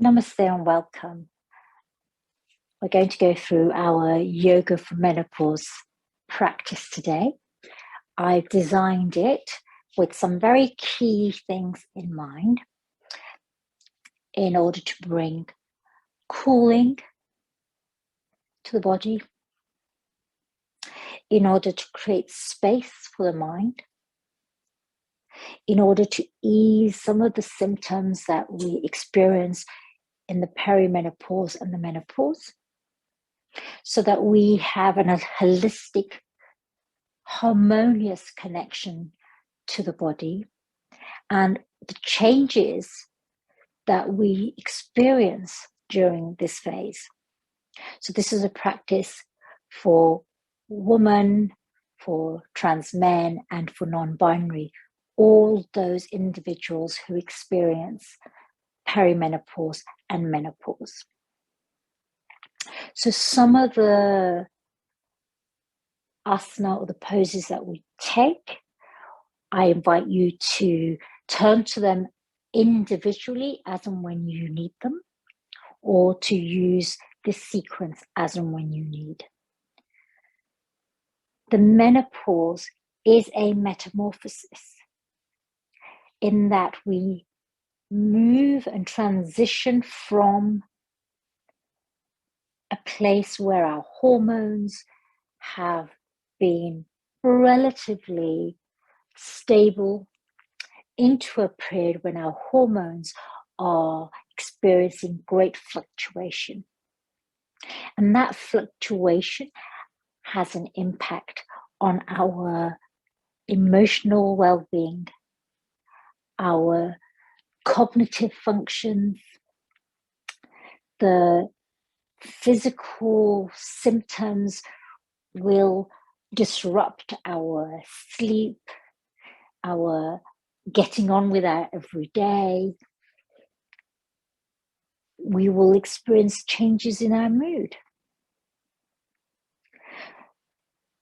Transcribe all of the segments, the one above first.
Namaste and welcome. We're going to go through our yoga for menopause practice today. I've designed it with some very key things in mind in order to bring cooling to the body, in order to create space for the mind, in order to ease some of the symptoms that we experience in the perimenopause and the menopause, so that we have a holistic, harmonious connection to the body and the changes that we experience during this phase. So this is a practice for women, for trans men, and for non-binary, all those individuals who experience perimenopause and menopause. So some of the asana or the poses that we take, I invite you to turn to them individually as and when you need them, or to use this sequence as and when you need. The menopause is a metamorphosis in that we move and transition from a place where our hormones have been relatively stable into a period when our hormones are experiencing great fluctuation. And that fluctuation has an impact on our emotional well-being, our cognitive functions, the physical symptoms will disrupt our sleep, our getting on with our everyday. We will experience changes in our mood.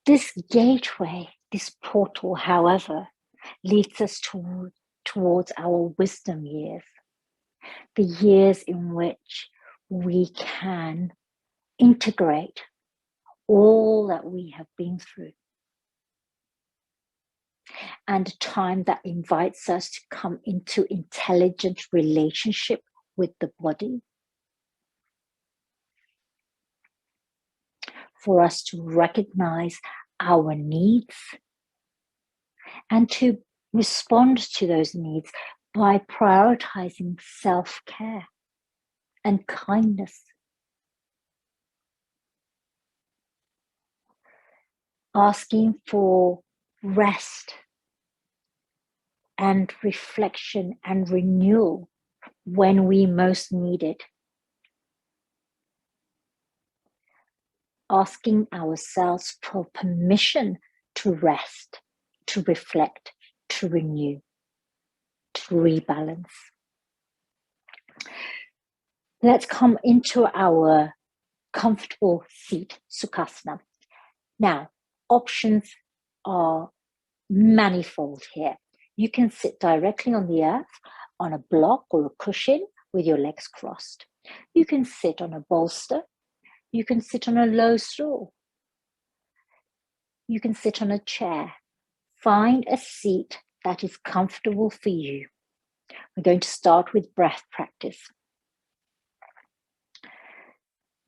This gateway, this portal, however, leads us towards our wisdom years, the years in which we can integrate all that we have been through, and a time that invites us to come into intelligent relationship with the body, for us to recognize our needs and to respond to those needs by prioritizing self-care and kindness. Asking for rest and reflection and renewal when we most need it. Asking ourselves for permission to rest, to reflect, to renew, to rebalance. Let's come into our comfortable seat, Sukhasana. Now, options are manifold here. You can sit directly on the earth, on a block or a cushion with your legs crossed. You can sit on a bolster. You can sit on a low stool. You can sit on a chair. Find a seat that is comfortable for you. We're going to start with breath practice.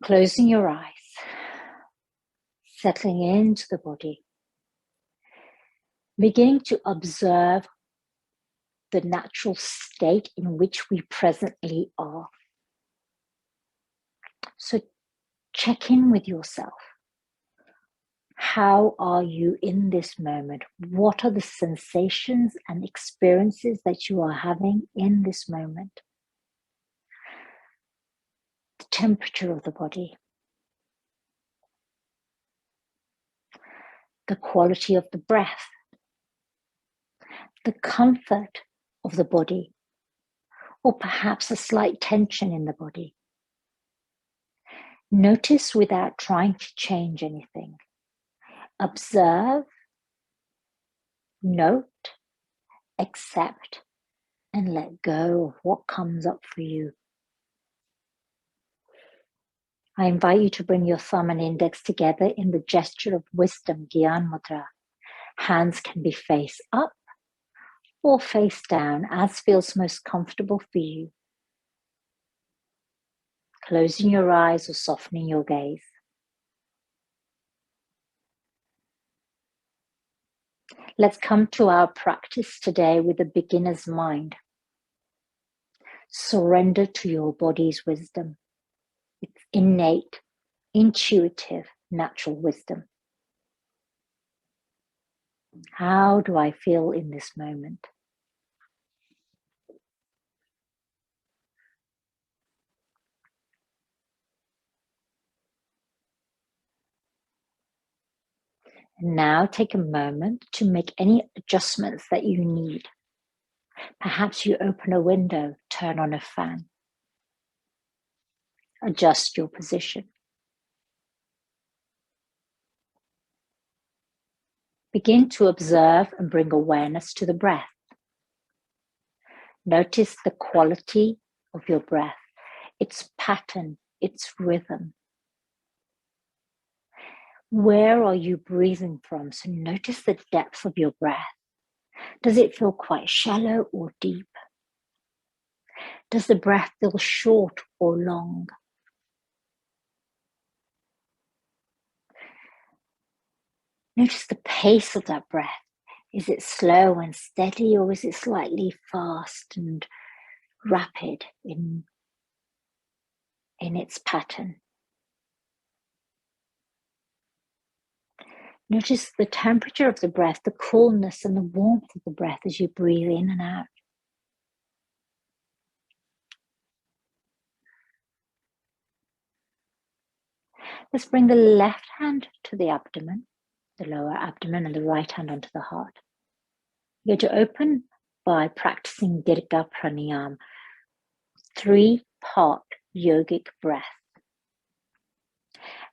Closing your eyes, settling into the body, beginning to observe the natural state in which we presently are. So check in with yourself. How are you in this moment? What are the sensations and experiences that you are having in this moment? The temperature of the body, the quality of the breath, the comfort of the body, or perhaps a slight tension in the body. Notice without trying to change anything. Observe, note, accept, and let go of what comes up for you. I invite you to bring your thumb and index together in the gesture of wisdom, Gyan Mudra. Hands can be face up or face down, as feels most comfortable for you. Closing your eyes or softening your gaze. Let's come to our practice today with a beginner's mind. Surrender to your body's wisdom. It's innate, intuitive, natural wisdom. How do I feel in this moment? And now take a moment to make any adjustments that you need. Perhaps you open a window, turn on a fan. Adjust your position. Begin to observe and bring awareness to the breath. Notice the quality of your breath, its pattern, its rhythm. Where are you breathing from? So notice the depth of your breath. Does it feel quite shallow or deep? Does the breath feel short or long? Notice the pace of that breath. Is it slow and steady, or is it slightly fast and rapid in its pattern? Notice the temperature of the breath, the coolness and the warmth of the breath as you breathe in and out. Let's bring the left hand to the abdomen, the lower abdomen, and the right hand onto the heart. You're going to open by practicing Dirga Pranayam, 3-part yogic breath.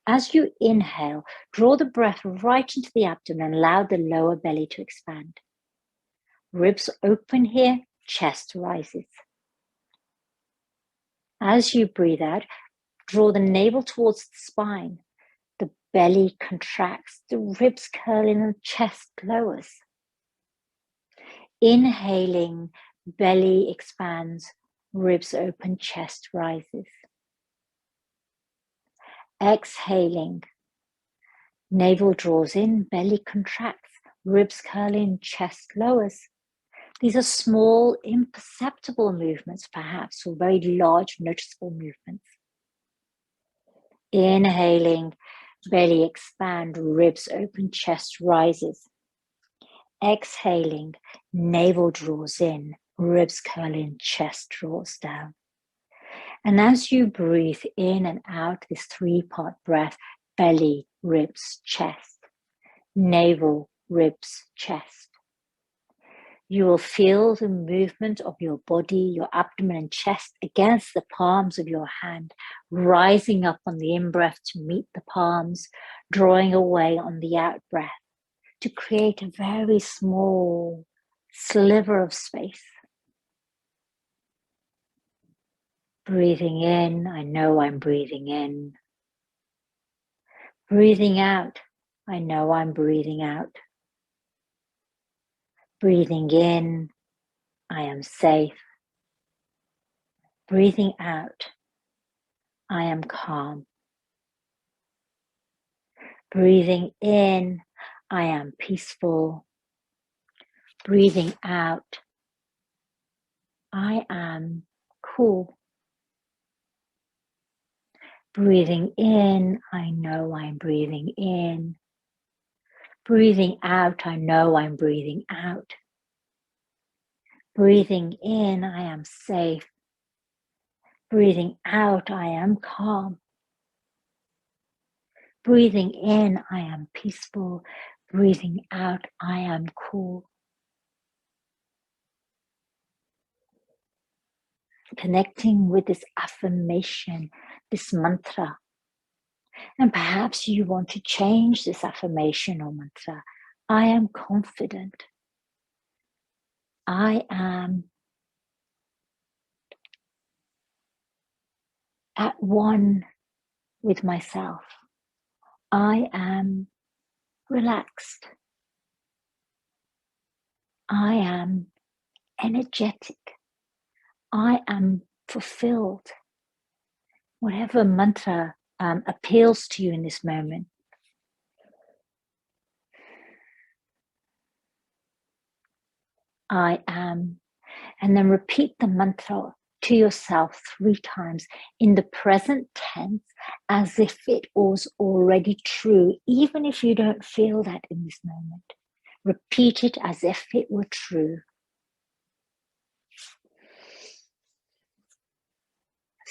As you inhale, draw the breath right into the abdomen and allow the lower belly to expand. Ribs open here, chest rises. As you breathe out, draw the navel towards the spine. The belly contracts, the ribs curl in and the chest lowers. Inhaling, belly expands, ribs open, chest rises. Exhaling, navel draws in, belly contracts, ribs curl in, chest lowers. These are small, imperceptible movements, perhaps, or very large, noticeable movements. Inhaling, belly expand, ribs open, chest rises. Exhaling, navel draws in, ribs curl in, chest draws down. And as you breathe in and out this 3-part breath, belly, ribs, chest, navel, ribs, chest. You will feel the movement of your body, your abdomen and chest against the palms of your hand, rising up on the in-breath to meet the palms, drawing away on the out-breath to create a very small sliver of space. Breathing in, I know I'm breathing in. Breathing out, I know I'm breathing out. Breathing in, I am safe. Breathing out, I am calm. Breathing in, I am peaceful. Breathing out, I am cool. Breathing in, I know I'm breathing in. Breathing out, I know I'm breathing out. Breathing in, I am safe. Breathing out, I am calm. Breathing in, I am peaceful. Breathing out, I am cool. Connecting with this affirmation, this mantra. And perhaps you want to change this affirmation or mantra. I am confident. I am at one with myself. I am relaxed. I am energetic. I am fulfilled. Whatever mantra appeals to you in this moment. I am. And then repeat the mantra to yourself 3 times in the present tense as if it was already true, even if you don't feel that in this moment. Repeat it as if it were true.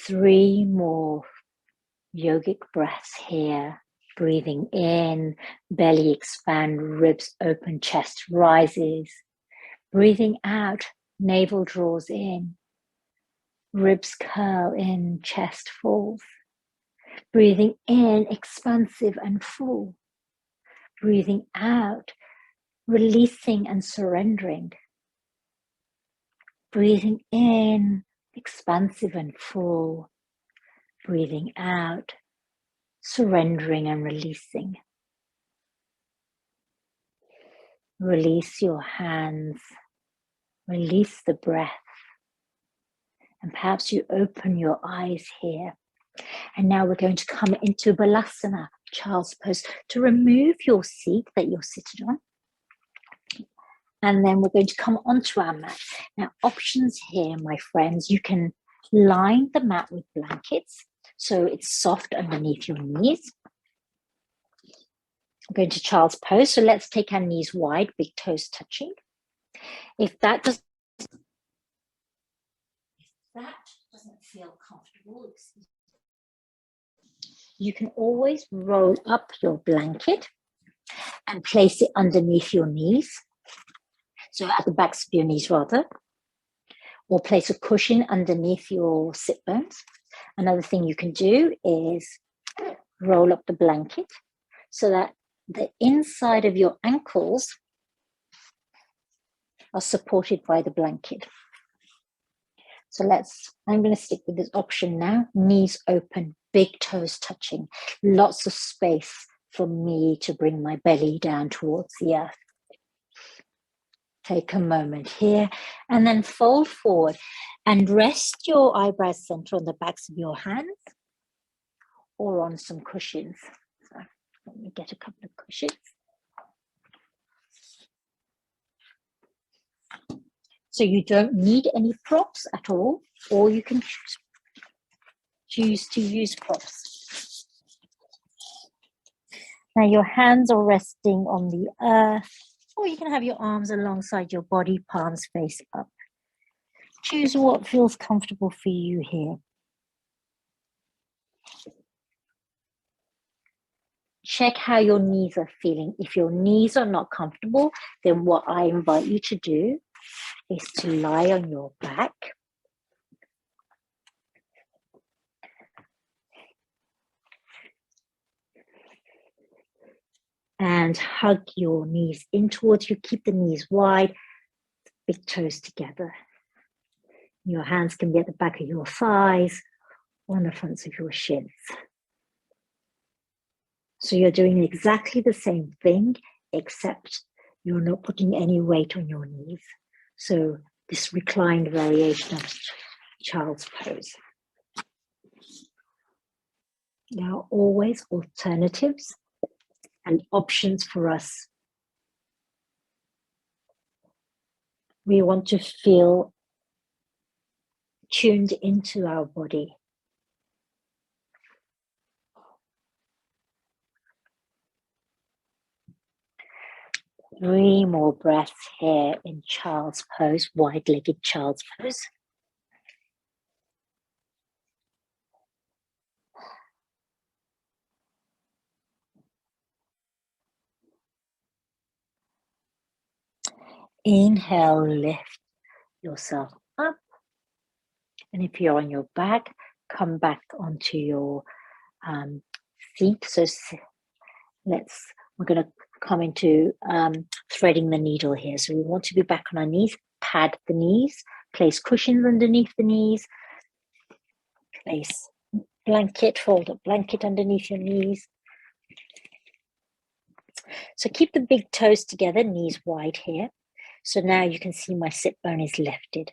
3 more yogic breaths here. Breathing in, belly expand, ribs open, chest rises. Breathing out, navel draws in. Ribs curl in, chest falls. Breathing in, expansive and full. Breathing out, releasing and surrendering. Breathing in, expansive and full. Breathing out, surrendering and releasing. Release your hands. Release the breath. And perhaps you open your eyes here. And now we're going to come into Balasana, child's pose, to remove your seat that you're sitting on. And then we're going to come onto our mat. Now, options here, my friends, you can line the mat with blankets so it's soft underneath your knees. I'm going to child's pose, so let's take our knees wide, big toes touching. If that doesn't feel comfortable, you can always roll up your blanket and place it underneath your knees. So at the backs of your knees rather, or place a cushion underneath your sit bones. Another thing you can do is roll up the blanket so that the inside of your ankles are supported by the blanket. So I'm going to stick with this option now. Knees open, big toes touching, lots of space for me to bring my belly down towards the earth. Take a moment here and then fold forward and rest your eyebrows center on the backs of your hands or on some cushions. So let me get a couple of cushions. So you don't need any props at all, or you can choose to use props. Now your hands are resting on the earth, or you can have your arms alongside your body, palms face up. Choose what feels comfortable for you here. Check how your knees are feeling. If your knees are not comfortable, then what I invite you to do is to lie on your back. And hug your knees in towards you. Keep the knees wide, big toes together. Your hands can be at the back of your thighs or on the fronts of your shins. So you're doing exactly the same thing, except you're not putting any weight on your knees. So this reclined variation of child's pose. There are always alternatives and options for us. We want to feel tuned into our body. Three more breaths here in child's pose, wide-legged child's pose. Inhale, lift yourself up. And if you're on your back, come back onto your feet. So we're going to come into threading the needle here. So we want to be back on our knees, pad the knees, place cushions underneath the knees, place blanket, fold up blanket underneath your knees. So keep the big toes together, knees wide here. So now you can see my sit bone is lifted.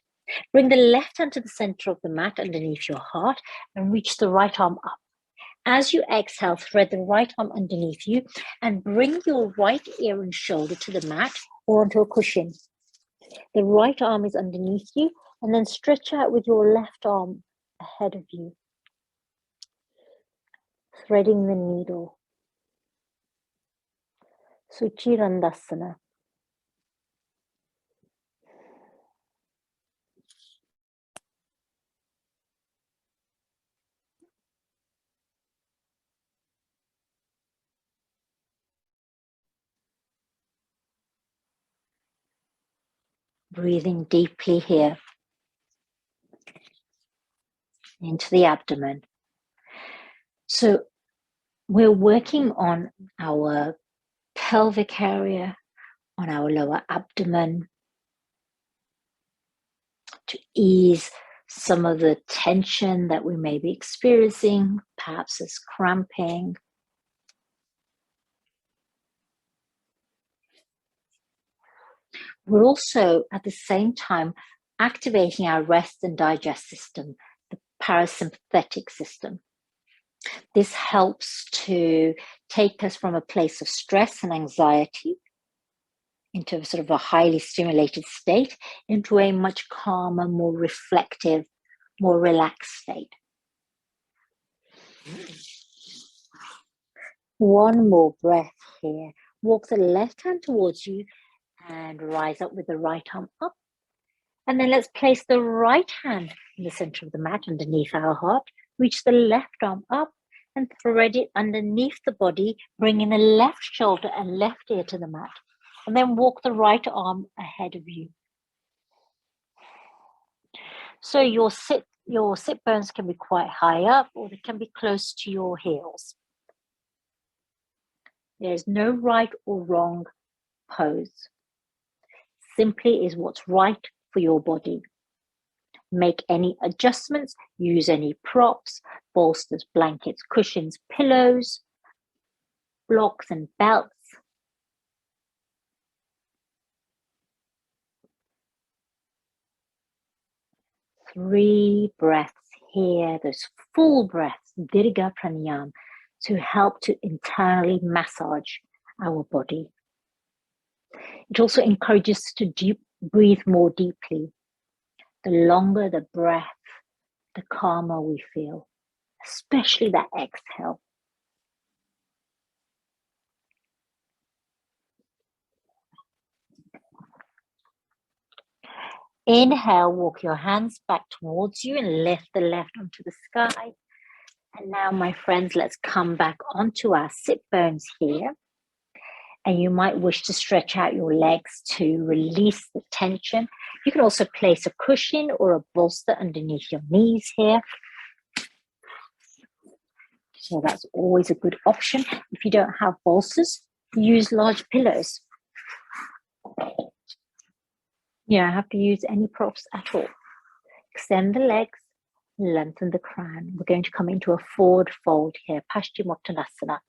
Bring the left hand to the center of the mat underneath your heart and reach the right arm up. As you exhale, thread the right arm underneath you and bring your right ear and shoulder to the mat or onto a cushion. The right arm is underneath you, and then stretch out with your left arm ahead of you, threading the needle. Suchirandasana. Breathing deeply here into the abdomen. So we're working on our pelvic area, on our lower abdomen, to ease some of the tension that we may be experiencing, perhaps as cramping. We're also at the same time activating our rest and digest system, the parasympathetic system. This helps to take us from a place of stress and anxiety into a sort of a highly stimulated state, into a much calmer, more reflective, more relaxed state. One more breath here. Walk the left hand towards you and rise up with the right arm up. And then let's place the right hand in the center of the mat underneath our heart. Reach the left arm up and thread it underneath the body, bringing the left shoulder and left ear to the mat. And then walk the right arm ahead of you. So your sit bones can be quite high up, or they can be close to your heels. There's no right or wrong pose. Simply is what's right for your body. Make any adjustments, use any props, bolsters, blankets, cushions, pillows, blocks and belts. Three breaths here, those full breaths, Dirga Pranayam, to help to internally massage our body. It also encourages us to breathe more deeply. The longer the breath, the calmer we feel, especially that exhale. Inhale, walk your hands back towards you and lift the left onto the sky. And now, my friends, let's come back onto our sit bones here. And you might wish to stretch out your legs to release the tension. You can also place a cushion or a bolster underneath your knees here. So that's always a good option. If you don't have bolsters, use large pillows. You don't have to use any props at all. Extend the legs, lengthen the crown. We're going to come into a forward fold here, Paschimottanasana.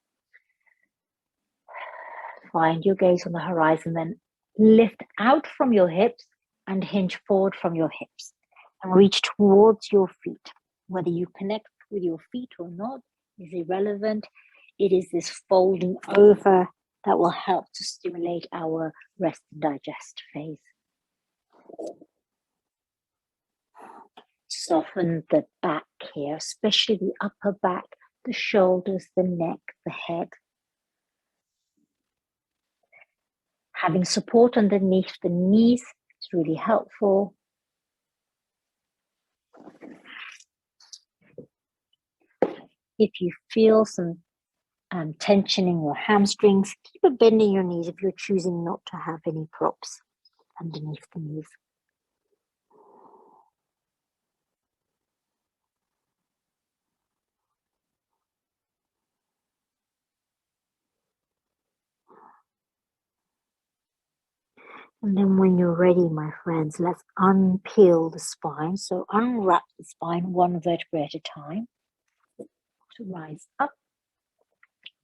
Find your gaze on the horizon, then lift out from your hips and hinge forward from your hips and reach towards your feet. Whether you connect with your feet or not is irrelevant. It is this folding over that will help to stimulate our rest and digest phase. Soften the back here, especially the upper back, the shoulders, the neck, the head. Having support underneath the knees is really helpful. If you feel some tension in your hamstrings, keep a bend in your knees if you're choosing not to have any props underneath the knees. And then when you're ready, my friends, let's unpeel the spine. So unwrap the spine one vertebra at a time. to rise up.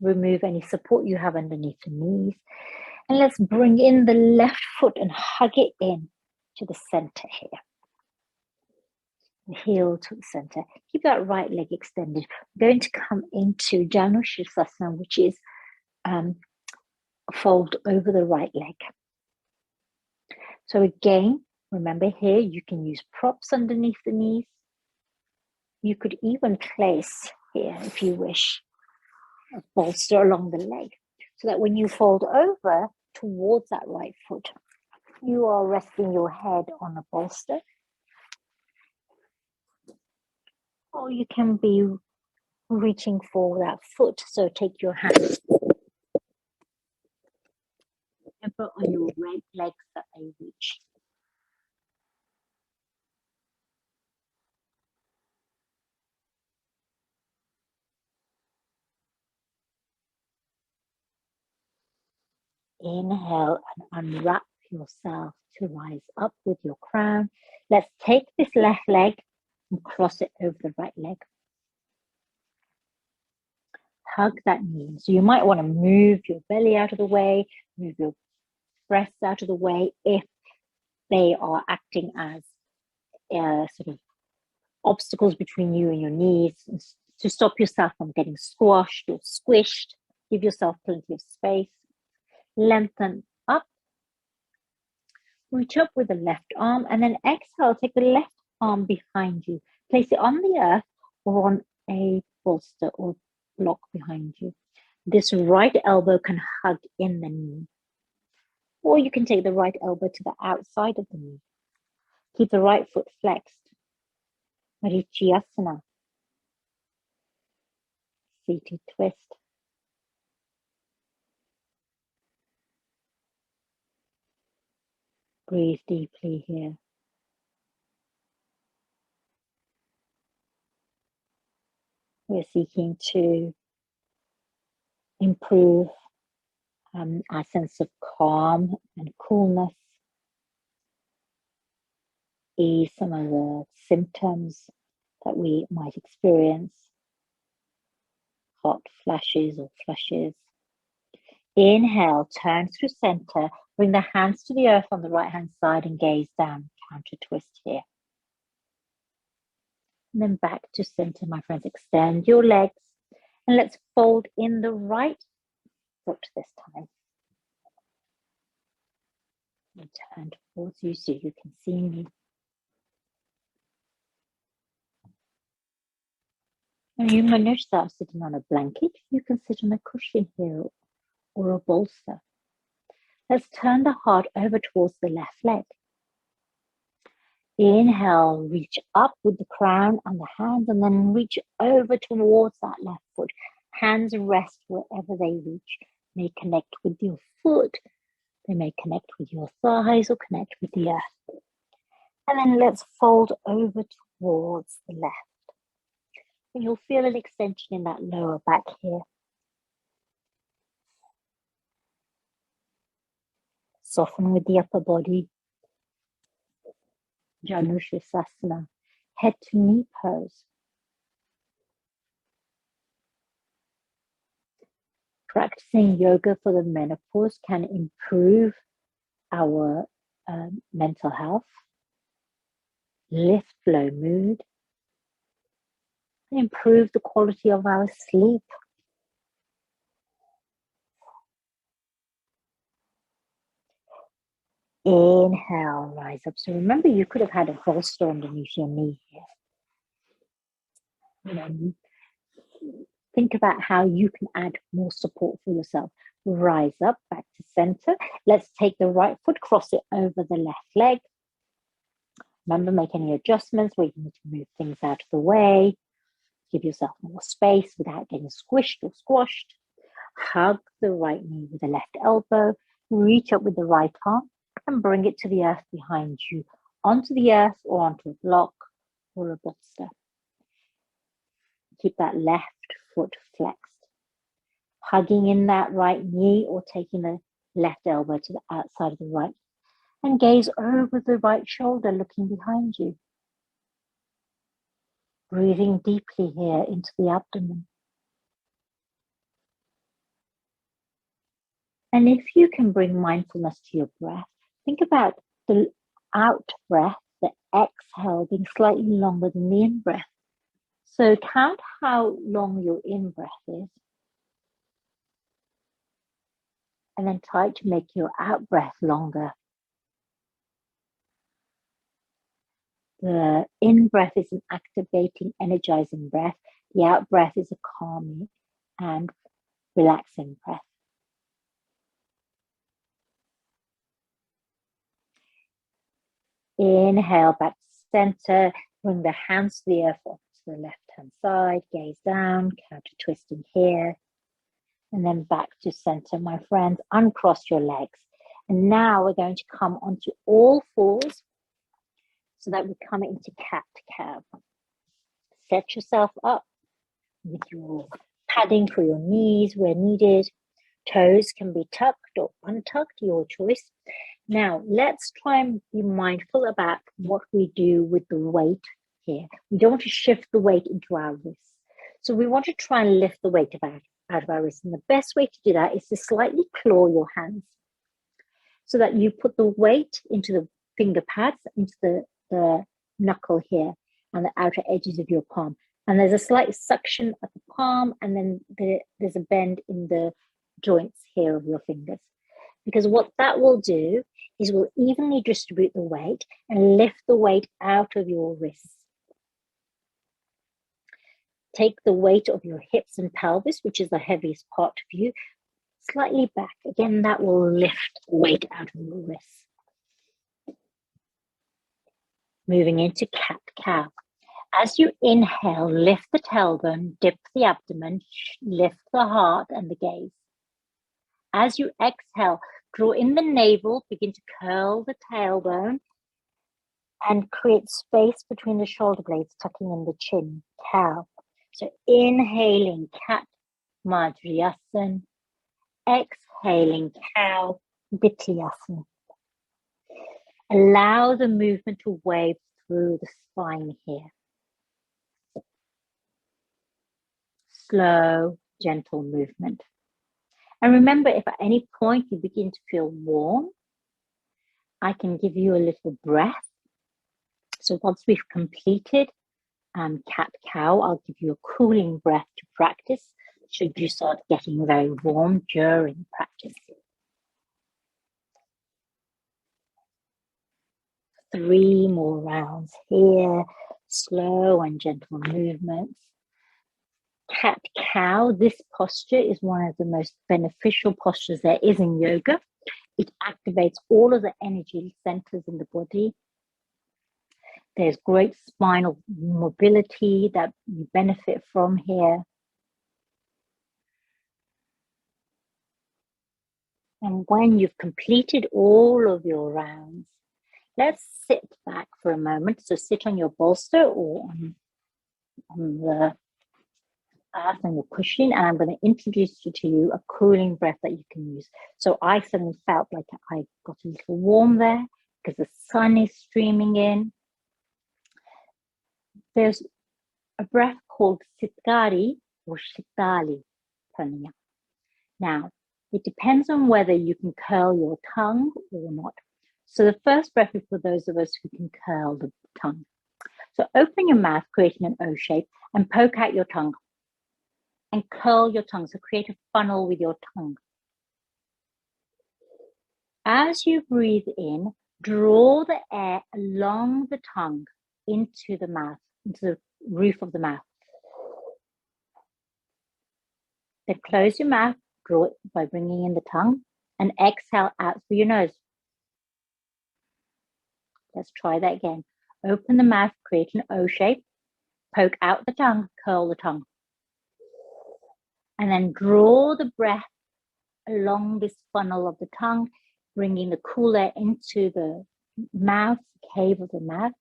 Remove any support you have underneath the knees. And let's bring in the left foot and hug it in to the center here. Heel to the center. Keep that right leg extended. We're going to come into Janushirasana, which is fold over the right leg. So again, remember here, you can use props underneath the knees. You could even place here, if you wish, a bolster along the leg, so that when you fold over towards that right foot, you are resting your head on a bolster. Or you can be reaching for that foot. So take your hands and put on your right legs that they reach. Inhale and unwrap yourself to rise up with your crown. Let's take this left leg and cross it over the right leg. Hug that knee. So you might want to move your belly out of the way, move your breasts out of the way if they are acting as sort of obstacles between you and your knees, to stop yourself from getting squashed or squished. Give yourself plenty of space. Lengthen up. Reach up with the left arm and then exhale. Take the left arm behind you. Place it on the earth or on a bolster or block behind you. This right elbow can hug in the knee. Or you can take the right elbow to the outside of the knee. Keep the right foot flexed. Marichiyasana. Seated twist. Breathe deeply here. We're seeking to improve our sense of calm and coolness, ease some of the symptoms that we might experience, hot flashes or flushes. Inhale, turn through center, bring the hands to the earth on the right hand side and gaze down, counter twist here. And then back to center, my friends. Extend your legs and let's fold in the right foot this time. And turn towards you so you can see me. And you might notice that I'm sitting on a blanket. You can sit on a cushion here or a bolster. Let's turn the heart over towards the left leg. Inhale, reach up with the crown and the hands and then reach over towards that left foot. Hands rest wherever they reach. May connect with your foot. They may connect with your thighs or connect with the earth. And then let's fold over towards the left. And you'll feel an extension in that lower back here. Soften with the upper body. Janushirasana, head to knee pose. Practicing yoga for the menopause can improve our mental health, lift low mood, and improve the quality of our sleep. Inhale, rise up. So remember, you could have had a bolster underneath your knee here. Think about how you can add more support for yourself. Rise up, back to center. Let's take the right foot, cross it over the left leg. Remember, make any adjustments where you need to move things out of the way. Give yourself more space without getting squished or squashed. Hug the right knee with the left elbow. Reach up with the right arm and bring it to the earth behind you, onto the earth or onto a block or a bolster. Keep that left foot flexed. Hugging in that right knee or taking the left elbow to the outside of the right. And gaze over the right shoulder, looking behind you. Breathing deeply here into the abdomen. And if you can bring mindfulness to your breath, think about the out breath, the exhale being slightly longer than the in breath. So count how long your in breath is. And then try to make your out breath longer. The in breath is an activating, energizing breath. The out breath is a calming and relaxing breath. Inhale back to center. Bring the hands to the earth to the left-hand side. Gaze down, counter twisting here. And then back to center, my friends. Uncross your legs. And now we're going to come onto all fours so that we come into cat-cow. Set yourself up with your padding for your knees where needed. Toes can be tucked or untucked, your choice. Now, let's try and be mindful about what we do with the weight here. We don't want to shift the weight into our wrists. So we want to try and lift the weight out of our wrists. And the best way to do that is to slightly claw your hands so that you put the weight into the finger pads, into the knuckle here and the outer edges of your palm. And there's a slight suction at the palm, and then there's a bend in the joints here of your fingers. Because what that will do is will evenly distribute the weight and lift the weight out of your wrists. Take the weight of your hips and pelvis, which is the heaviest part of you, slightly back. Again, that will lift the weight out of your wrists. Moving into cat-cow. As you inhale, lift the tailbone, dip the abdomen, lift the heart and the gaze. As you exhale, draw in the navel, begin to curl the tailbone and create space between the shoulder blades, tucking in the chin, cow. So inhaling cat, Madhyasana, exhaling cow, Vityasana. Allow the movement to wave through the spine here. Slow, gentle movement. And remember, if at any point you begin to feel warm, I can give you a little breath. So once we've completed cat-cow, I'll give you a cooling breath to practice should you start getting very warm during practice. 3 more rounds here, slow and gentle movements. Cat-cow, this posture is one of the most beneficial postures there is in yoga. It activates all of the energy centers in the body. There's great spinal mobility that you benefit from here. And when you've completed all of your rounds, let's sit back for a moment. So sit on your bolster or on the earth and your cushion, and I'm going to introduce to you a cooling breath that you can use. So I suddenly felt like I got a little warm there because the sun is streaming in. There's a breath called Sitkari or Shitali pranayama. Now, it depends on whether you can curl your tongue or not. So the first breath is for those of us who can curl the tongue. So open your mouth, creating an O shape, and poke out your tongue. And curl your tongue. So create a funnel with your tongue. As you breathe in, draw the air along the tongue into the mouth, into the roof of the mouth. Then close your mouth, draw it by bringing in the tongue, and exhale out through your nose. Let's try that again. Open the mouth, create an O shape, poke out the tongue, curl the tongue. And then draw the breath along this funnel of the tongue, bringing the cool air into the mouth, cave of the mouth.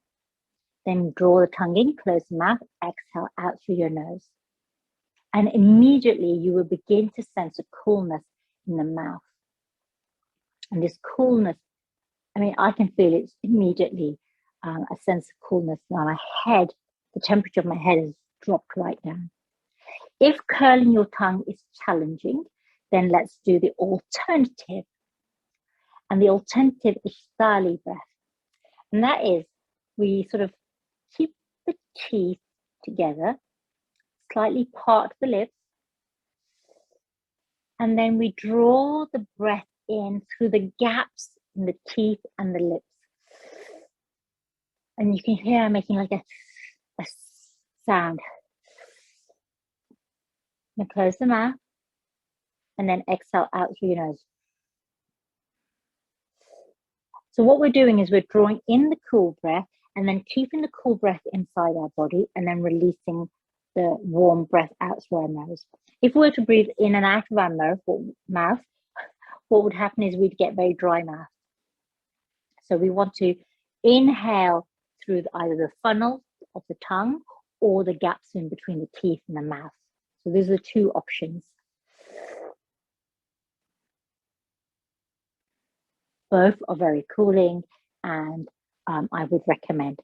Then draw the tongue in, close the mouth, exhale out through your nose. And immediately you will begin to sense a coolness in the mouth. And this coolness, I mean, I can feel it immediately, a sense of coolness. Now my head, the temperature of my head has dropped right down. If curling your tongue is challenging, Then let's do the alternative. And the alternative is Shitali breath. And that is, we sort of keep the teeth together, slightly part the lips, and then we draw the breath in through the gaps in the teeth and the lips. And you can hear I'm making like a sound. Now close the mouth, and then exhale out through your nose. So what we're doing is we're drawing in the cool breath and then keeping the cool breath inside our body and then releasing the warm breath out through our nose. If we were to breathe in and out of our mouth, what would happen is we'd get very dry mouth. So we want to inhale through either the funnel of the tongue or the gaps in between the teeth and the mouth. So these are the two options. Both are very cooling, and I would recommend.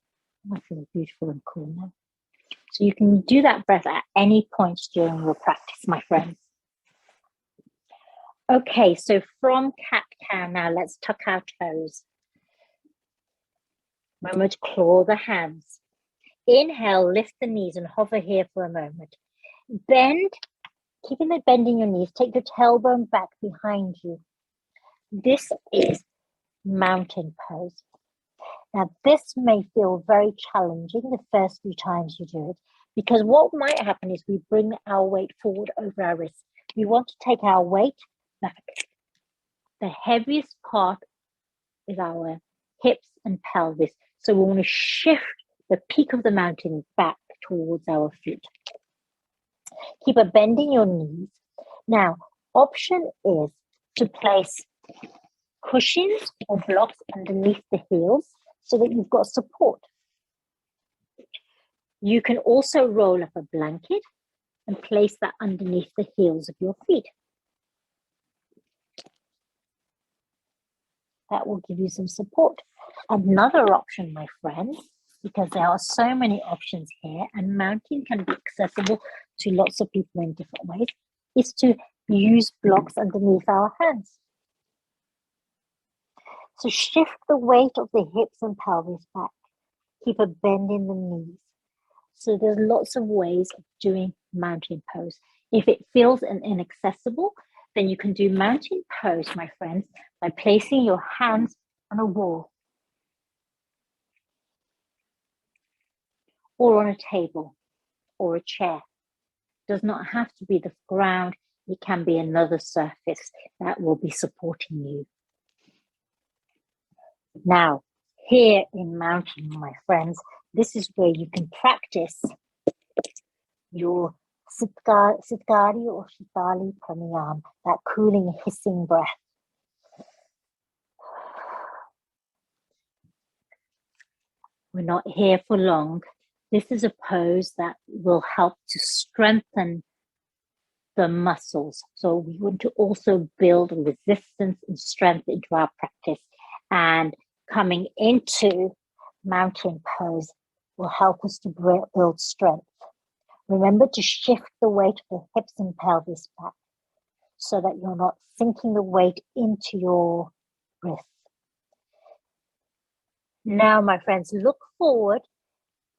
I feel beautiful and cool now. So you can do that breath at any point during your practice, my friends. Okay, so from cat-cow now, let's tuck our toes. Remember to claw the hands. Inhale, lift the knees and hover here for a moment. Bend, keeping the bend in your knees, take the tailbone back behind you. This is mountain pose. Now, this may feel very challenging the first few times you do it, because what might happen is we bring our weight forward over our wrists. We want to take our weight back. The heaviest part is our hips and pelvis. So we want to shift the peak of the mountain back towards our feet. Keep a bend in your knees. Now, option is to place cushions or blocks underneath the heels so that you've got support. You can also roll up a blanket and place that underneath the heels of your feet. That will give you some support. Another option, my friends, because there are so many options here and mountain can be accessible to lots of people in different ways, is to use blocks underneath our hands. So shift the weight of the hips and pelvis back. Keep a bend in the knees. So there's lots of ways of doing mountain pose. If it feels inaccessible, then you can do mountain pose, my friends, by placing your hands on a wall or on a table or a chair. It does not have to be the ground. It can be another surface that will be supporting you. Now, here in mountain, my friends, this is where you can practice your Sitkari or Shitali pranayama, that cooling, hissing breath. We're not here for long. This is a pose that will help to strengthen the muscles. So we want to also build resistance and strength into our practice. And coming into mountain pose will help us to build strength. Remember to shift the weight of the hips and pelvis back so that you're not sinking the weight into your wrists. Now, my friends, look forward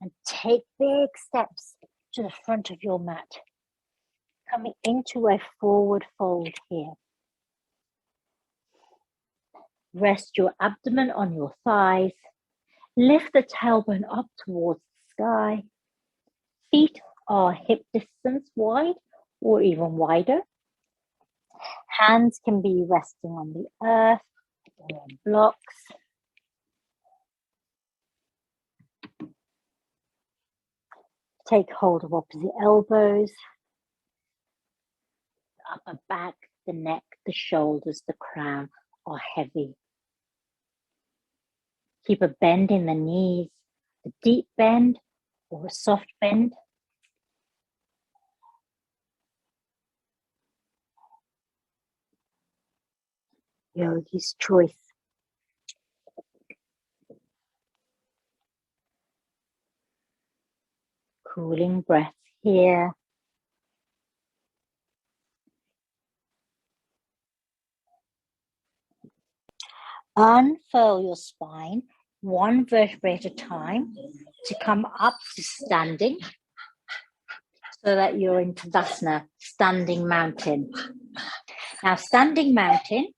and take big steps to the front of your mat. Coming into a forward fold here. Rest your abdomen on your thighs. Lift the tailbone up towards the sky. Feet are hip distance wide or even wider. Hands can be resting on the earth or on blocks. Take hold of opposite elbows. The upper back, the neck, the shoulders, the crown are heavy. Keep a bend in the knees, a deep bend or a soft bend. Yogi's choice. Cooling breath here. Unfurl your spine one vertebrae at a time to come up to standing, so that you're in Tadasana, standing mountain. Now, standing mountain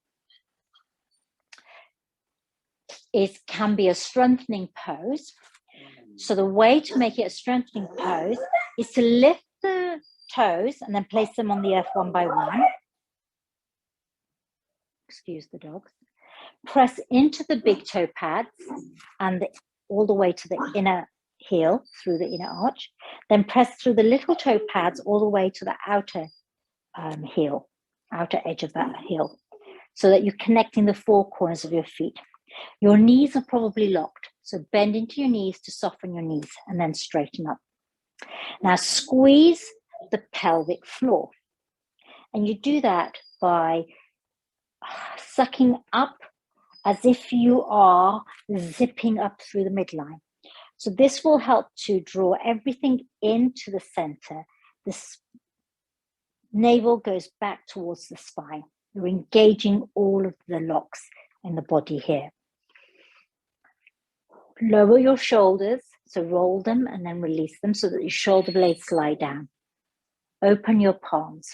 can be a strengthening pose. So the way to make it a strengthening pose is to lift the toes and then place them on the earth one by one. Excuse the dogs. Press into the big toe pads and all the way to the inner heel through the inner arch. Then press through the little toe pads all the way to the outer heel, outer edge of that heel, so that you're connecting the four corners of your feet. Your knees are probably locked, so bend into your knees to soften your knees and then straighten up. Now squeeze the pelvic floor, and you do that by sucking up as if you are zipping up through the midline. So this will help to draw everything into the center. This navel goes back towards the spine. You're engaging all of the locks in the body here. Lower your shoulders, so roll them and then release them so that your shoulder blades slide down. Open your palms.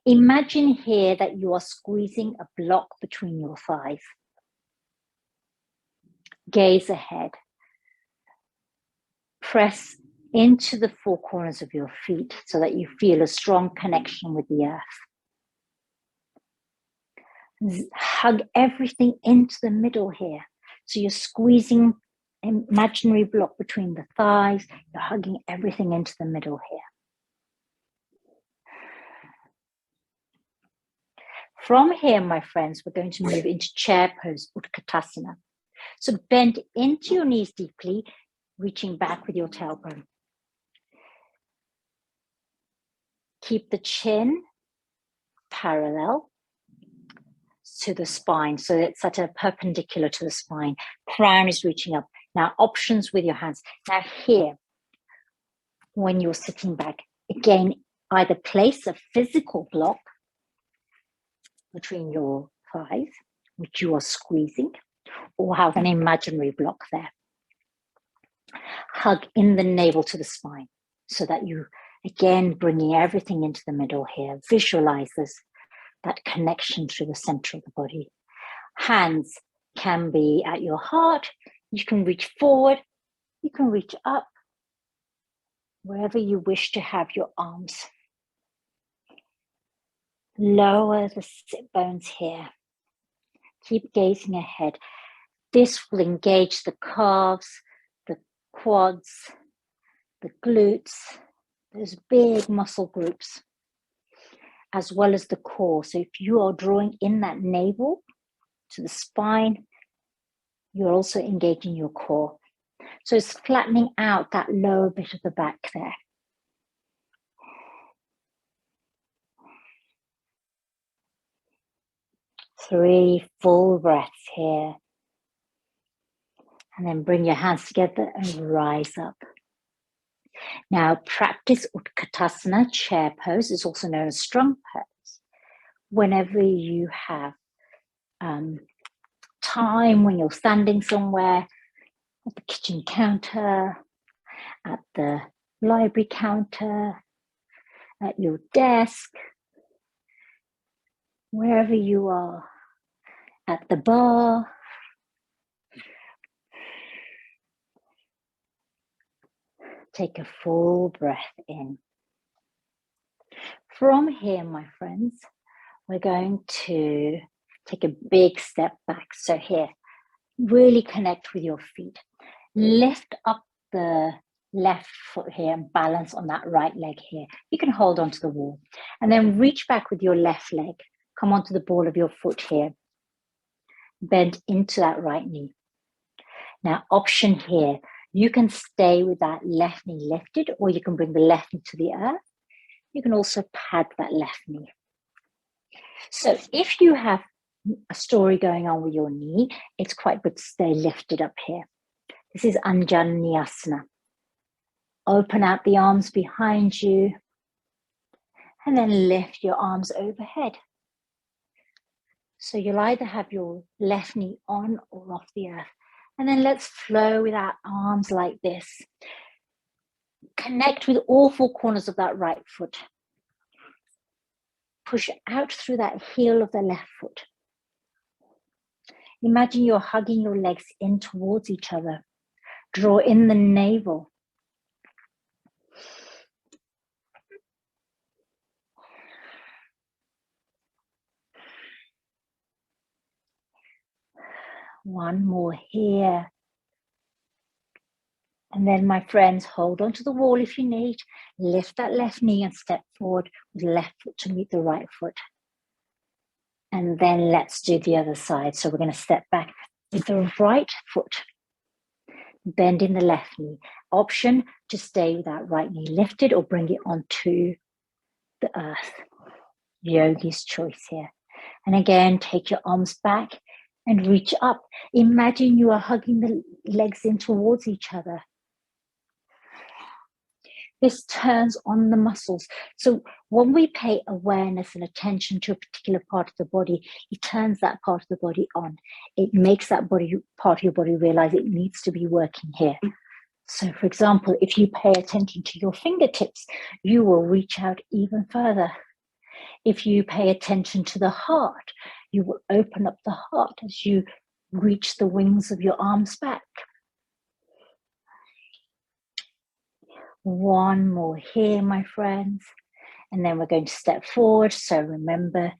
Imagine here that you are squeezing a block between your thighs. Gaze ahead. Press into the four corners of your feet so that you feel a strong connection with the earth. Hug everything into the middle here. So you're squeezing an imaginary block between the thighs. You're hugging everything into the middle here. From here, my friends, we're going to move into chair pose, Utkatasana. So bend into your knees deeply, reaching back with your tailbone. Keep the chin parallel to the spine, so it's at a perpendicular to the spine. Crown is reaching up. Now, options with your hands. Now here, when you're sitting back, again, either place a physical block between your thighs, which you are squeezing, or have an imaginary block there. Hug in the navel to the spine so that you, again, bringing everything into the middle here. Visualize this, that connection through the center of the body. Hands can be at your heart. You can reach forward. You can reach up, wherever you wish to have your arms. Lower the sit bones here. Keep gazing ahead. This will engage the calves, the quads, the glutes, those big muscle groups, as well as the core. So if you are drawing in that navel to the spine, you're also engaging your core. So it's flattening out that lower bit of the back there. Three full breaths here. And then bring your hands together and rise up. Now practice Utkatasana, chair pose. It's also known as strong pose. Whenever you have time, when you're standing somewhere, at the kitchen counter, at the library counter, at your desk, wherever you are, at the bar. Take a full breath in. From here, my friends, we're going to take a big step back. So here, really connect with your feet. Lift up the left foot here and balance on that right leg here. You can hold onto the wall. And then reach back with your left leg. Come onto the ball of your foot here. Bend into that right knee. Now, option here. You can stay with that left knee lifted, or you can bring the left knee to the earth. You can also pad that left knee. So if you have a story going on with your knee, it's quite good to stay lifted up here. This is Anjaneyasana. Open out the arms behind you and then lift your arms overhead. So you'll either have your left knee on or off the earth. And then let's flow with our arms like this. Connect with all four corners of that right foot. Push out through that heel of the left foot. Imagine you're hugging your legs in towards each other. Draw in the navel. One more here. And then, my friends, hold onto the wall if you need. Lift that left knee and step forward with the left foot to meet the right foot. And then let's do the other side. So we're going to step back with the right foot, bending the left knee. Option to stay with that right knee lifted or bring it onto the earth. Yogi's choice here. And again, take your arms back and reach up. Imagine you are hugging the legs in towards each other. This turns on the muscles. So when we pay awareness and attention to a particular part of the body, it turns that part of the body on. It makes that part of your body realize it needs to be working here. So, for example, if you pay attention to your fingertips, you will reach out even further. If you pay attention to the heart, you will open up the heart as you reach the wings of your arms back. One more here, my friends. And then we're going to step forward. So remember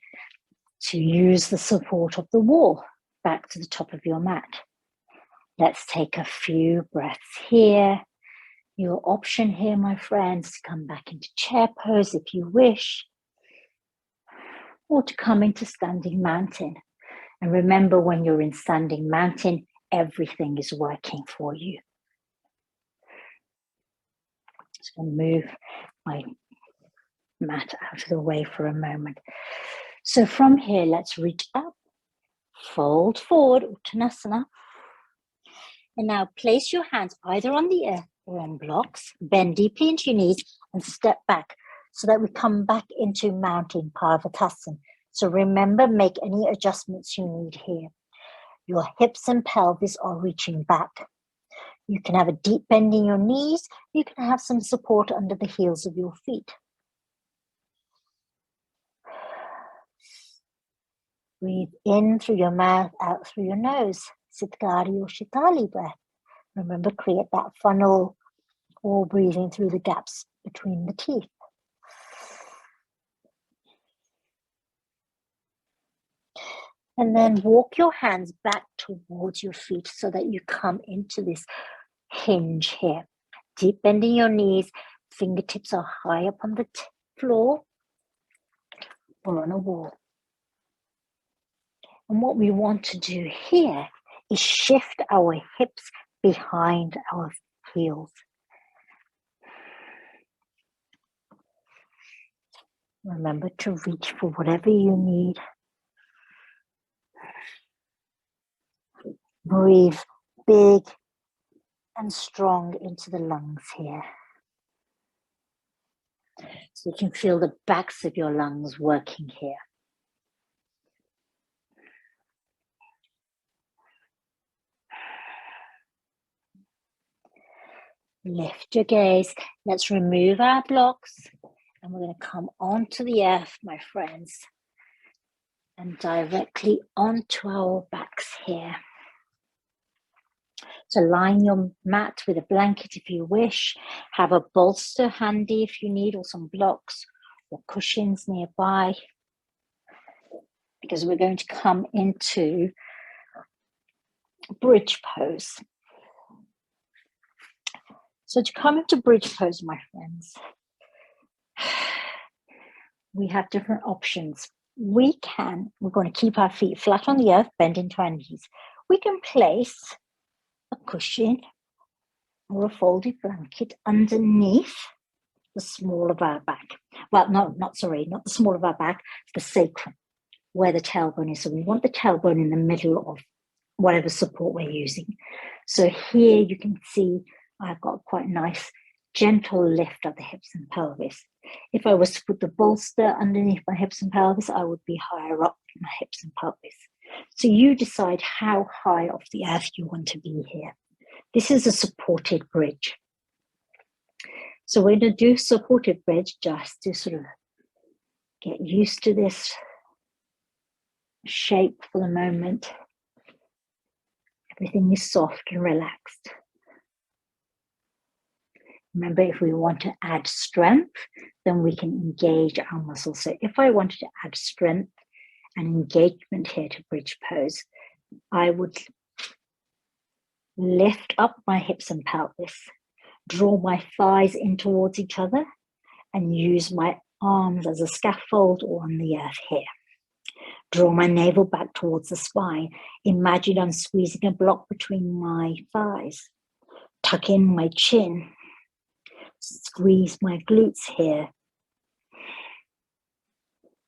to use the support of the wall back to the top of your mat. Let's take a few breaths here. Your option here, my friends, to come back into chair pose if you wish, or to come into standing mountain. And remember, when you're in standing mountain, everything is working for you. Just going to move my mat out of the way for a moment. So from here, let's reach up, fold forward, Uttanasana. And now place your hands either on the earth or on blocks. Bend deeply into your knees and step back so that we come back into mountain Parvatasana. So remember, make any adjustments you need here. Your hips and pelvis are reaching back. You can have a deep bend in your knees. You can have some support under the heels of your feet. Breathe in through your mouth, out through your nose. Sitkari or Shitali breath. Remember, create that funnel or breathing through the gaps between the teeth. And then walk your hands back towards your feet so that you come into this hinge here. Deep bending your knees, fingertips are high up on the floor or on a wall. And what we want to do here is shift our hips behind our heels. Remember to reach for whatever you need. Breathe big and strong into the lungs here. So you can feel the backs of your lungs working here. Lift your gaze. Let's remove our blocks. And we're going to come onto the earth, my friends. And directly onto our backs here. So line your mat with a blanket if you wish. Have a bolster handy if you need, or some blocks or cushions nearby. Because we're going to come into bridge pose. So to come into bridge pose, my friends, we have different options. We're going to keep our feet flat on the earth, bend into our knees. We can place a cushion or a folded blanket underneath the small of our back. Well, not the small of our back, the sacrum, where the tailbone is. So we want the tailbone in the middle of whatever support we're using. So here you can see I've got quite a nice gentle lift of the hips and pelvis. If I was to put the bolster underneath my hips and pelvis, I would be higher up my hips and pelvis. So you decide how high off the earth you want to be here. This is a supported bridge. So we're going to do supported bridge just to sort of get used to this shape for the moment. Everything is soft and relaxed. Remember, if we want to add strength, then we can engage our muscles. So if I wanted to add strength and engagement here to bridge pose, I would lift up my hips and pelvis, draw my thighs in towards each other, and use my arms as a scaffold or on the earth here. Draw my navel back towards the spine. Imagine I'm squeezing a block between my thighs. Tuck in my chin. Squeeze my glutes here.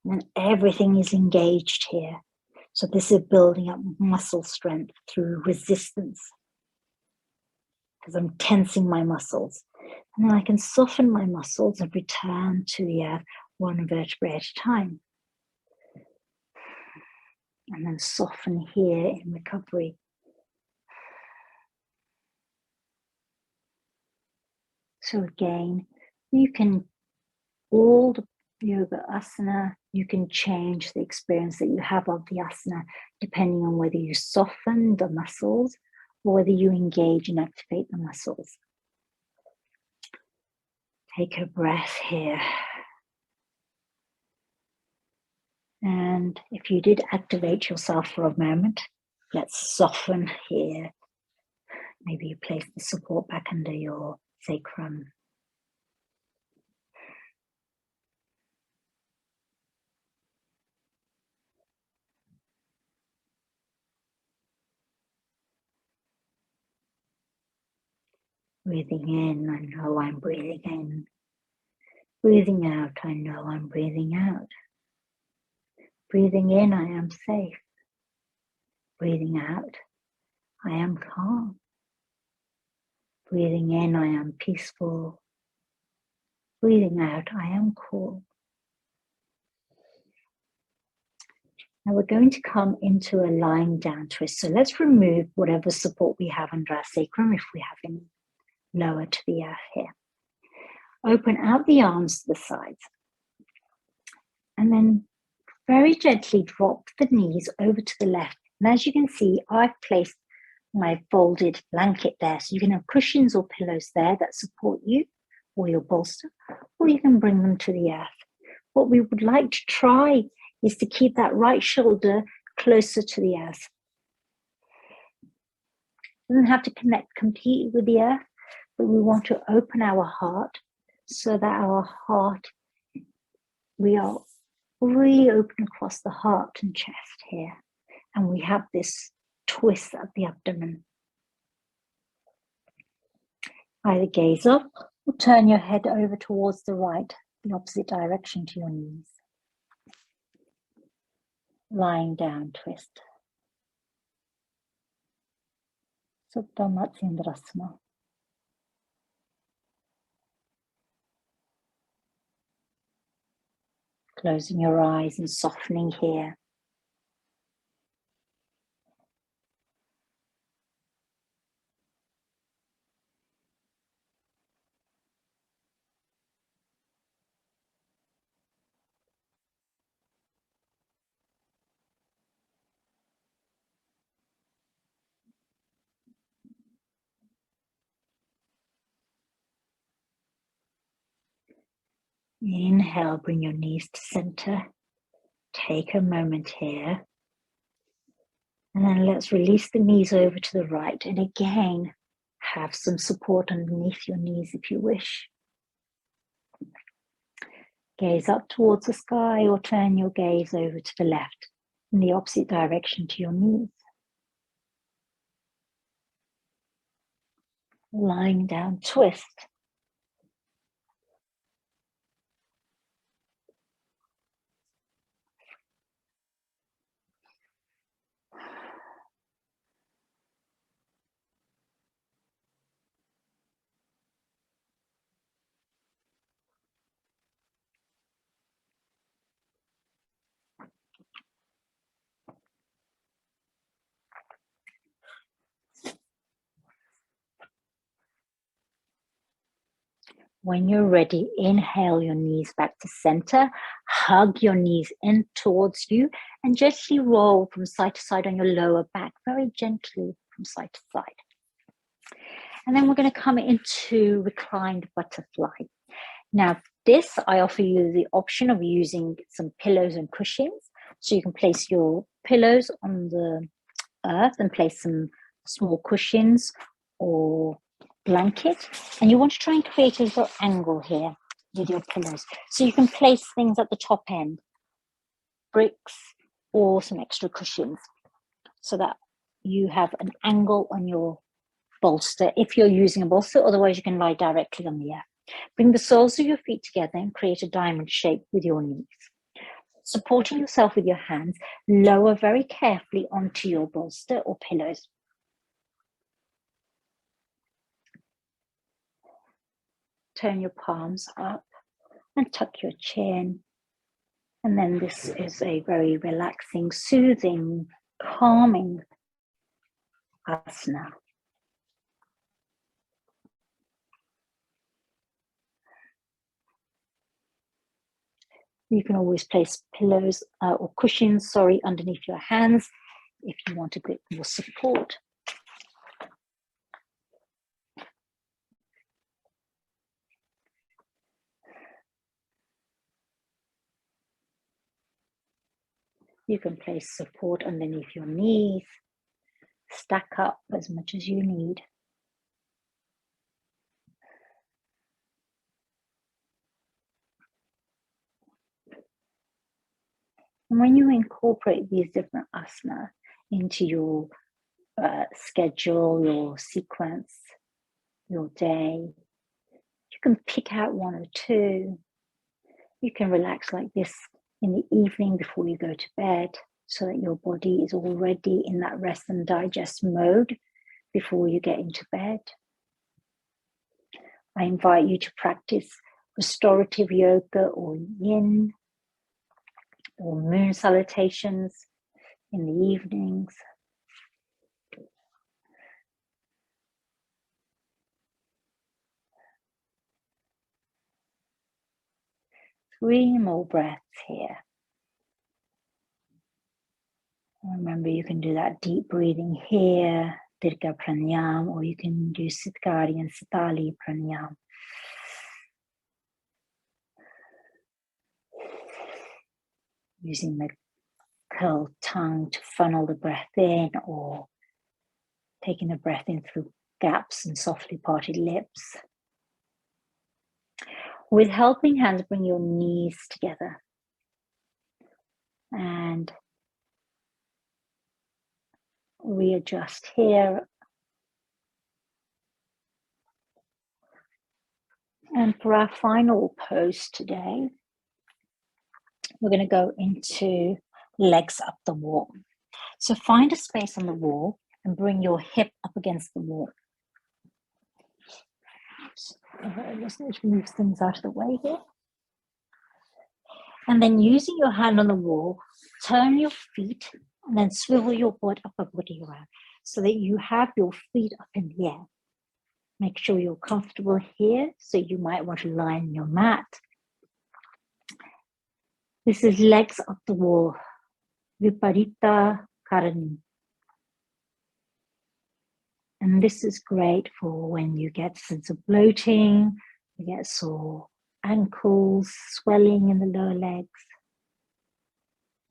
And everything is engaged here. So this is building up muscle strength through resistance, because I'm tensing my muscles. And then I can soften my muscles and return to the earth one vertebrae at a time. And then soften here in recovery. So again, you can, all the yoga asana, you can change the experience that you have of the asana depending on whether you soften the muscles or whether you engage and activate the muscles. Take a breath here. And if you did activate yourself for a moment, let's soften here. Maybe you place the support back under your sacrum. Breathing in, I know I'm breathing in. Breathing out, I know I'm breathing out. Breathing in, I am safe. Breathing out, I am calm. Breathing in, I am peaceful. Breathing out, I am cool. Now we're going to come into a lying down twist. So let's remove whatever support we have under our sacrum, if we have any, lower to the earth here. Open out the arms to the sides. And then very gently drop the knees over to the left. And as you can see, I've placed my folded blanket there. So you can have cushions or pillows there that support you or your bolster, or you can bring them to the earth. What we would like to try is to keep that right shoulder closer to the earth. It doesn't have to connect completely with the earth, but we want to open our heart so that our heart, we are really open across the heart and chest here. And we have this twist at the abdomen. Either gaze up or turn your head over towards the right, the opposite direction to your knees. Lying down twist. Supta Matsendrasana. Closing your eyes and softening here. Inhale, bring your knees to center. Take a moment here. And then let's release the knees over to the right. And again, have some support underneath your knees if you wish. Gaze up towards the sky or turn your gaze over to the left in the opposite direction to your knees. Lying down twist. When you're ready, inhale your knees back to center, hug your knees in towards you, and gently roll from side to side on your lower back, very gently from side to side. And then we're going to come into reclined butterfly. Now, this, I offer you the option of using some pillows and cushions. So you can place your pillows on the earth and place some small cushions or blanket. And you want to try and create a little angle here with your pillows. So you can place things at the top end, bricks or some extra cushions, so that you have an angle on your bolster if you're using a bolster. Otherwise, you can lie directly on the earth. Bring the soles of your feet together and create a diamond shape with your knees. Supporting yourself with your hands, lower very carefully onto your bolster or pillows. Turn your palms up and tuck your chin. And then this is a very relaxing, soothing, calming asana. You can always place pillows or cushions, underneath your hands if you want a bit more support. You can place support underneath your knees, stack up as much as you need. And when you incorporate these different asana into your schedule, your sequence, your day, you can pick out one or two. You can relax like this in the evening before you go to bed, so that your body is already in that rest and digest mode before you get into bed. I invite you to practice restorative yoga or yin or moon salutations in the evenings. 3 more breaths here. Remember, you can do that deep breathing here, Dirga Pranayam, or you can do Sitkari and Sitali Pranayam. Using the curled tongue to funnel the breath in, or taking the breath in through gaps and softly parted lips. With helping hands, bring your knees together and readjust here. And for our final pose today, we're going to go into legs up the wall. So find a space on the wall and bring your hip up against the wall. Just need to move things out of the way here. And then using your hand on the wall, turn your feet and then swivel your upper body around so that you have your feet up in the air. Make sure you're comfortable here, so you might want to lie on your mat. This is legs up the wall, Viparita Karani. And this is great for when you get a sense of bloating, you get sore ankles, swelling in the lower legs.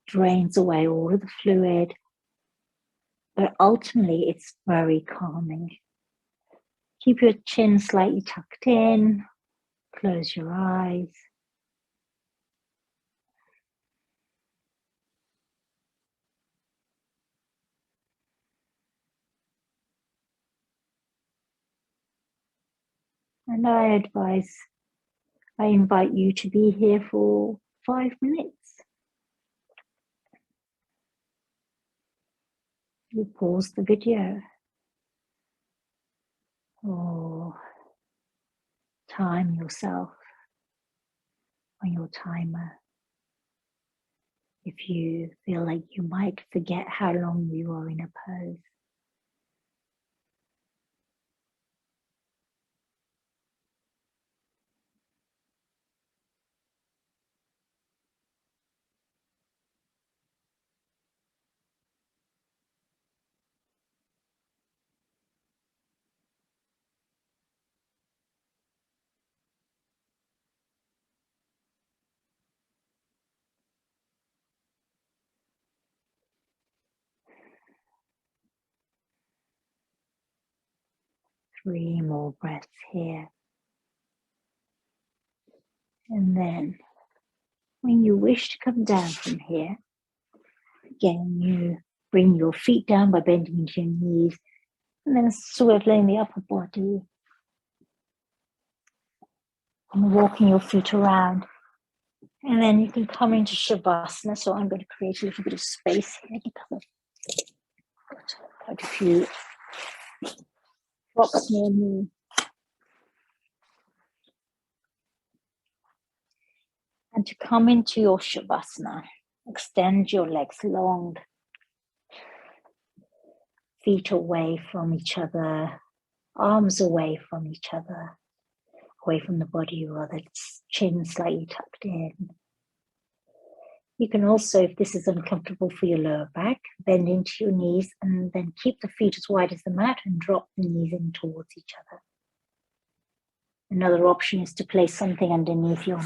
Drains away all of the fluid, but ultimately it's very calming. Keep your chin slightly tucked in, close your eyes. And I invite you to be here for 5 minutes. You pause the video or time yourself on your timer if you feel like you might forget how long you are in a pose. 3 more breaths here. And then when you wish to come down from here, again, you bring your feet down by bending into your knees and then swiveling the upper body and walking your feet around. And then you can come into Shavasana. So I'm going to create a little bit of space here because I've got quite a few rocks near me. And to come into your Shavasana, extend your legs long, feet away from each other, arms away from each other, away from the body, rather, chin slightly tucked in. You can also, if this is uncomfortable for your lower back, bend into your knees and then keep the feet as wide as the mat and drop the knees in towards each other. Another option is to place something underneath your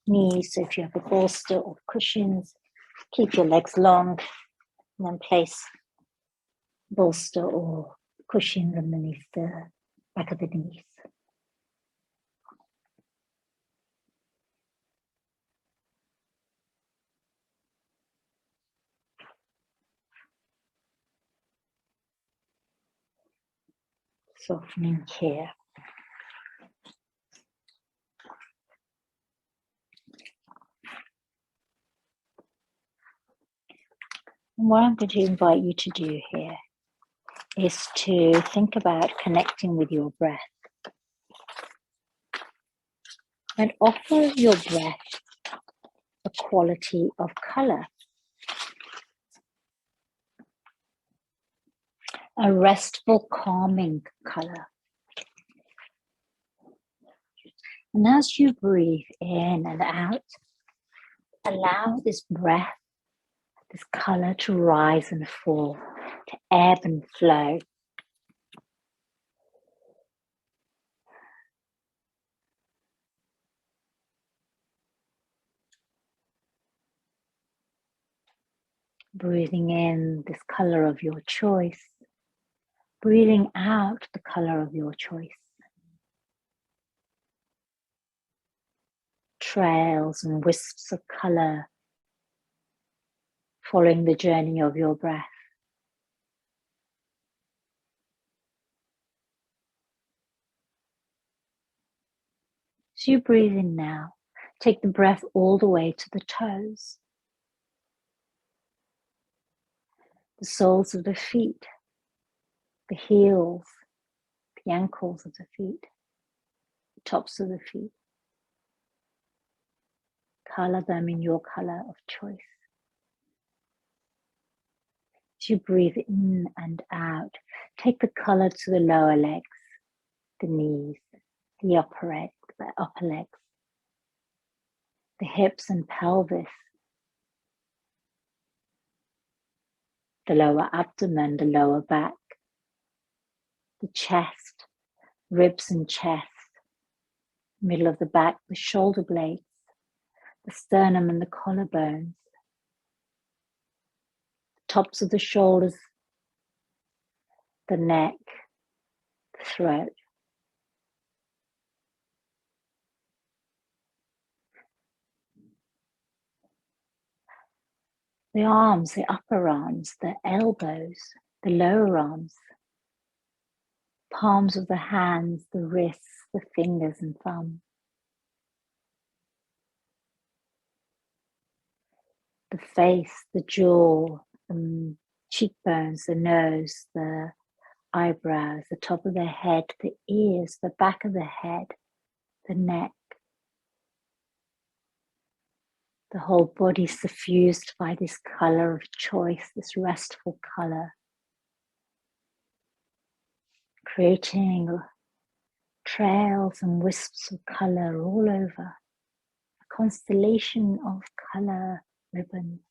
knees. So if you have a bolster or cushions, keep your legs long and then place bolster or cushions underneath the back of the knees. Softening here. And what I'm going to invite you to do here is to think about connecting with your breath and offer your breath a quality of color, a restful, calming color. And as you breathe in and out, allow this breath, this color to rise and fall, to ebb and flow. Breathing in this color of your choice, breathing out the color of your choice. Trails and wisps of color following the journey of your breath. As you breathe in now, take the breath all the way to the toes, the soles of the feet, the heels, the ankles of the feet, the tops of the feet. Color them in your color of choice. As you breathe in and out, take the color to the lower legs, the knees, the upper legs, the hips and pelvis, the lower abdomen, the lower back, the chest, ribs and chest, middle of the back, the shoulder blades, the sternum and the collarbones, the tops of the shoulders, the neck, the throat. The arms, the upper arms, the elbows, the lower arms, palms of the hands, the wrists, the fingers and thumb. The face, the jaw, the cheekbones, the nose, the eyebrows, the top of the head, the ears, the back of the head, the neck. The whole body suffused by this color of choice, this restful color, creating trails and wisps of color all over, a constellation of color ribbons.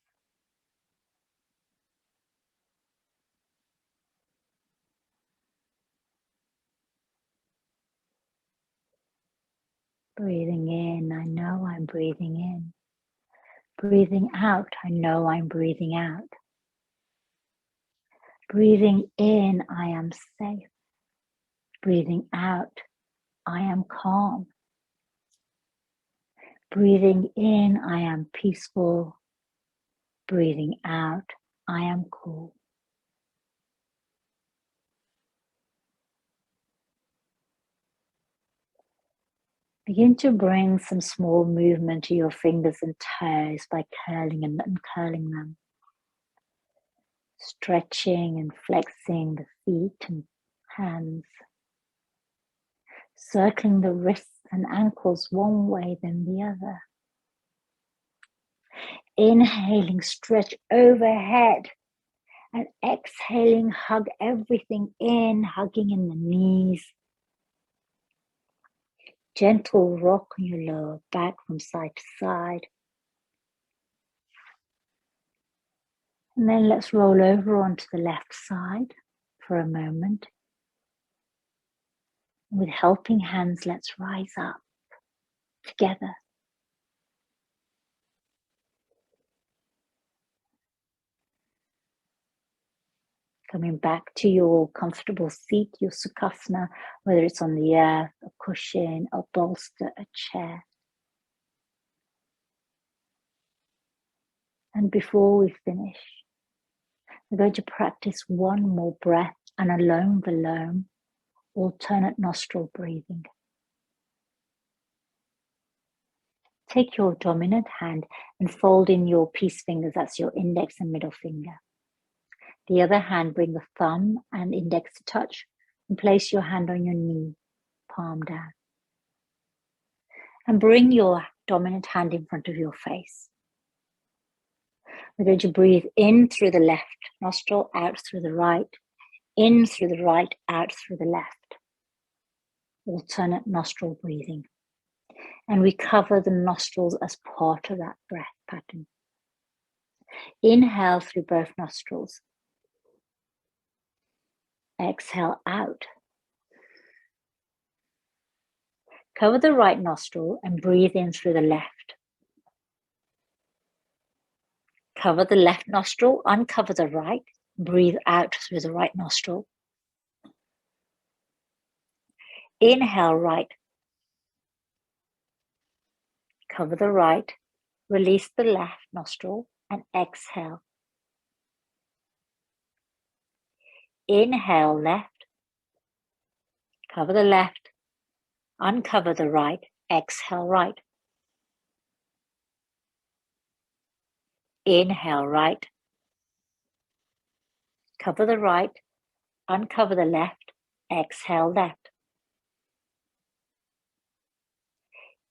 Breathing in, I know I'm breathing in. Breathing out, I know I'm breathing out. Breathing in, I am safe. Breathing out, I am calm. Breathing in, I am peaceful. Breathing out, I am cool. Begin to bring some small movement to your fingers and toes by curling and uncurling them. Stretching and flexing the feet and hands. Circling the wrists and ankles one way then the other. Inhaling, stretch overhead. And exhaling, hug everything in, hugging in the knees. Gentle rock on your lower back from side to side. And then let's roll over onto the left side for a moment. With helping hands, let's rise up together. Coming back to your comfortable seat, your sukhasana, whether it's on the earth, a cushion, a bolster, a chair. And before we finish, we're going to practice one more breath, and alone, alternate nostril breathing. Take your dominant hand and fold in your peace fingers, that's your index and middle finger. The other hand, bring the thumb and index to touch and place your hand on your knee, palm down. And bring your dominant hand in front of your face. We're going to breathe in through the left nostril, out through the right, in through the right, out through the left. Alternate nostril breathing. And we cover the nostrils as part of that breath pattern. Inhale through both nostrils. Exhale out. Cover the right nostril and breathe in through the left. Cover the left nostril, uncover the right, breathe out through the right nostril. Inhale right. Cover the right, release the left nostril and exhale. Inhale left. Cover the left, uncover the right, exhale right. Inhale right. Cover the right, uncover the left, exhale left.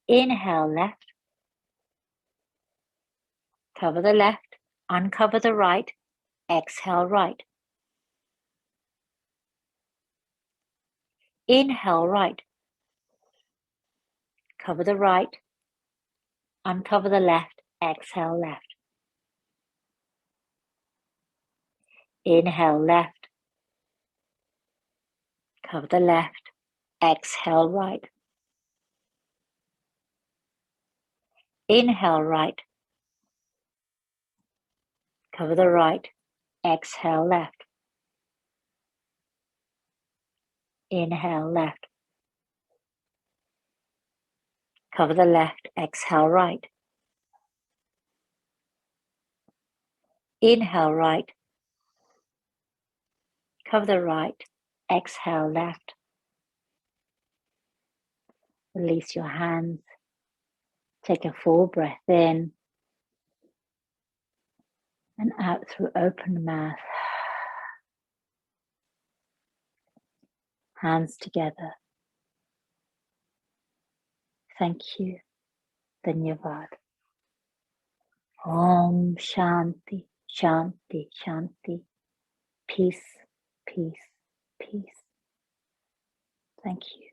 Inhale left. Cover the left, uncover the right, exhale right. Inhale right. Cover the right, uncover the left, exhale left. Inhale left. Cover the left, exhale right. Inhale right. Cover the right, exhale left. Inhale left. Cover the left, exhale right. Inhale right. Cover the right, exhale left. Release your hands. Take a full breath in and out through open mouth. Hands together. Thank you. Dhanyavad. Om Shanti, Shanti, Shanti. Peace, peace, peace. Thank you.